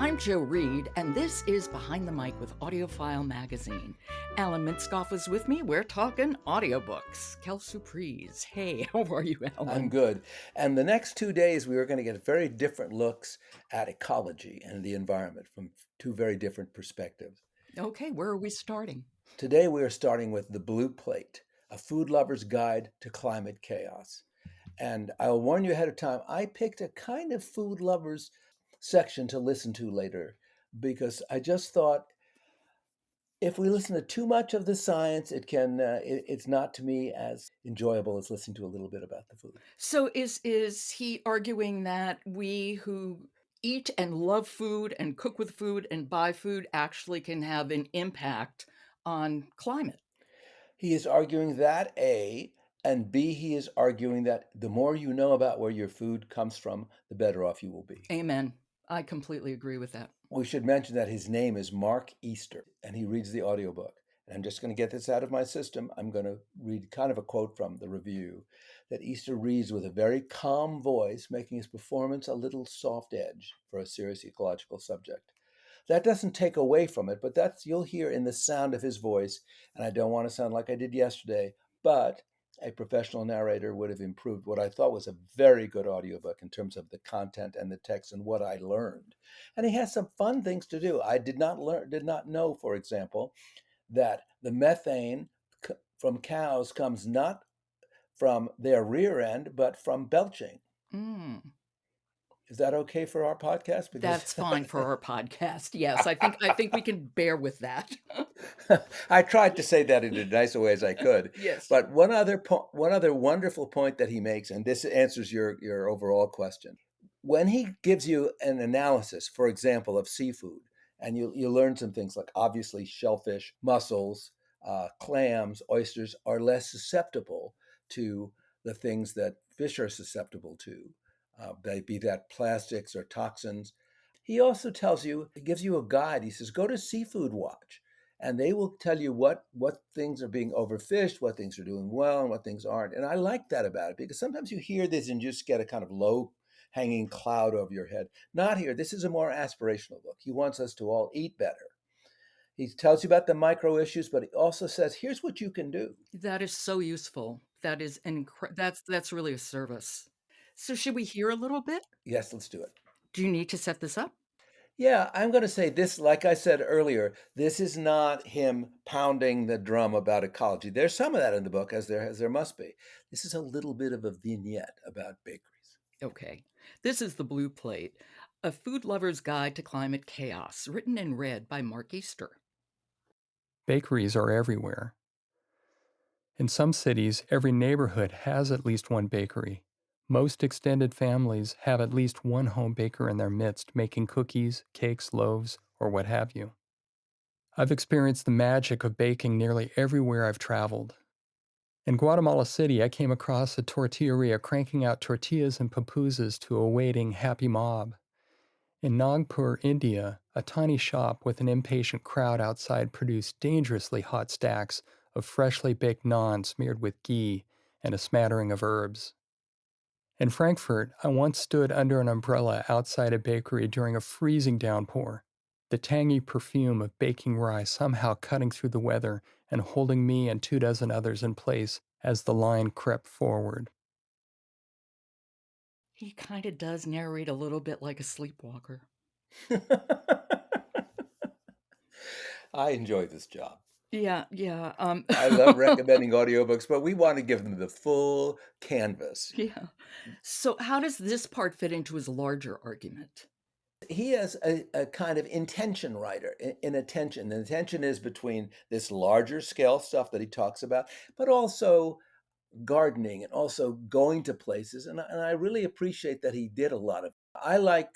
I'm Joe Reed, and this is Behind the Mic with AudioFile magazine. Alan Minskoff is with me. We're talking audiobooks. Quelle surprise. Hey, how are you, I'm Alan? good. And the next 2 days, we are going to get very different looks at ecology and the environment from two very different perspectives. Okay, where are we starting? Today, we are starting with The Blue Plate, A Food Lover's Guide to Climate Chaos. And I'll warn you ahead of time, I picked a kind of food lovers section to listen to later because I just thought if we listen to too much of the science, it's not to me as enjoyable as listening to a little bit about the food. So is he arguing that we who eat and love food and cook with food and buy food actually can have an impact on climate? He is arguing that A, and B, he is arguing that the more you know about where your food comes from, the better off you will be. Amen. I completely agree with that. We should mention that his name is Mark Easter, and he reads the audiobook. And I'm just going to get this out of my system. I'm going to read kind of a quote from the review that Easter reads with a very calm voice, making his performance a little soft edge for a serious ecological subject. That doesn't take away from it, but you'll hear in the sound of his voice, and I don't want to sound like I did yesterday, but a professional narrator would have improved what I thought was a very good audiobook in terms of the content and the text and what I learned. And he has some fun things to do. I did not know, for example, that the methane from cows comes not from their rear end, but from belching. Mm. Is that okay for our podcast? Because That's fine for our podcast. Yes, I think we can bear with that. I tried to say that in as nice a way as I could. Yes. But one other wonderful point that he makes, and this answers your overall question. When he gives you an analysis, for example, of seafood, and you learn some things like obviously shellfish, mussels, clams, oysters are less susceptible to the things that fish are susceptible to, they be that plastics or toxins. He also he gives you a guide. He says, go to Seafood Watch, and they will tell you what things are being overfished, what things are doing well, and what things aren't. And I like that about it because sometimes you hear this and just get a kind of low hanging cloud over your head. Not here. This is a more aspirational book. He wants us to all eat better. He tells you about the micro issues, but he also says, here's what you can do. That is so useful. That is that's really a service. So should we hear a little bit? Yes, let's do it. Do you need to set this up? Yeah, I'm going to say this, like I said earlier, this is not him pounding the drum about ecology. There's some of that in the book, as there must be. This is a little bit of a vignette about bakeries. Okay. This is The Blue Plate, A Food Lover's Guide to Climate Chaos, written and read by Mark Easter. Bakeries are everywhere. In some cities, every neighborhood has at least one bakery. Most extended families have at least one home baker in their midst making cookies, cakes, loaves, or what have you. I've experienced the magic of baking nearly everywhere I've traveled. In Guatemala City, I came across a tortilleria cranking out tortillas and pupusas to a waiting, happy mob. In Nagpur, India, a tiny shop with an impatient crowd outside produced dangerously hot stacks of freshly baked naan smeared with ghee and a smattering of herbs. In Frankfurt, I once stood under an umbrella outside a bakery during a freezing downpour, the tangy perfume of baking rye somehow cutting through the weather and holding me and 24 others in place as the line crept forward. He kind of does narrate a little bit like a sleepwalker. I enjoy this job. Yeah, yeah. I love recommending audiobooks, but we want to give them the full canvas. Yeah. So how does this part fit into his larger argument? He is a kind of intention writer in attention. The intention is between this larger scale stuff that he talks about, but also gardening and also going to places. And I really appreciate that he did a lot of. I like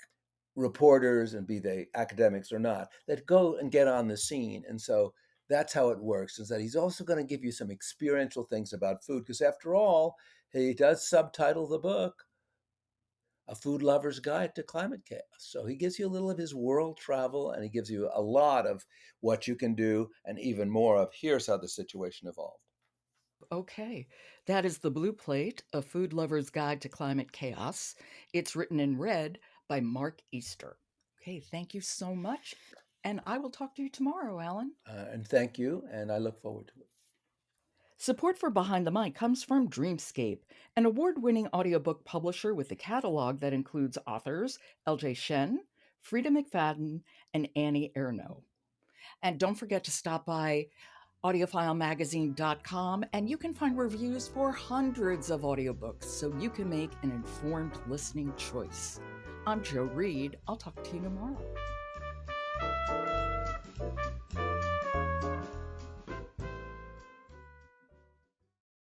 reporters, and be they academics or not, that go and get on the scene. And so that's how it works, is that he's also going to give you some experiential things about food, because after all, he does subtitle the book A Food Lover's Guide to Climate Chaos. So he gives you a little of his world travel, and he gives you a lot of what you can do, and even more of here's how the situation evolved. Okay. That is The Blue Plate, A Food Lover's Guide to Climate Chaos. It's written and read by Mark Easter. Okay, thank you so much. And I will talk to you tomorrow, Alan. And thank you, and I look forward to it. Support for Behind the Mic comes from Dreamscape, an award winning audiobook publisher with a catalog that includes authors LJ Shen, Frida McFadden, and Annie Ernaux. And don't forget to stop by audiofilemagazine.com and you can find reviews for hundreds of audiobooks so you can make an informed listening choice. I'm Jo Reed. I'll talk to you tomorrow.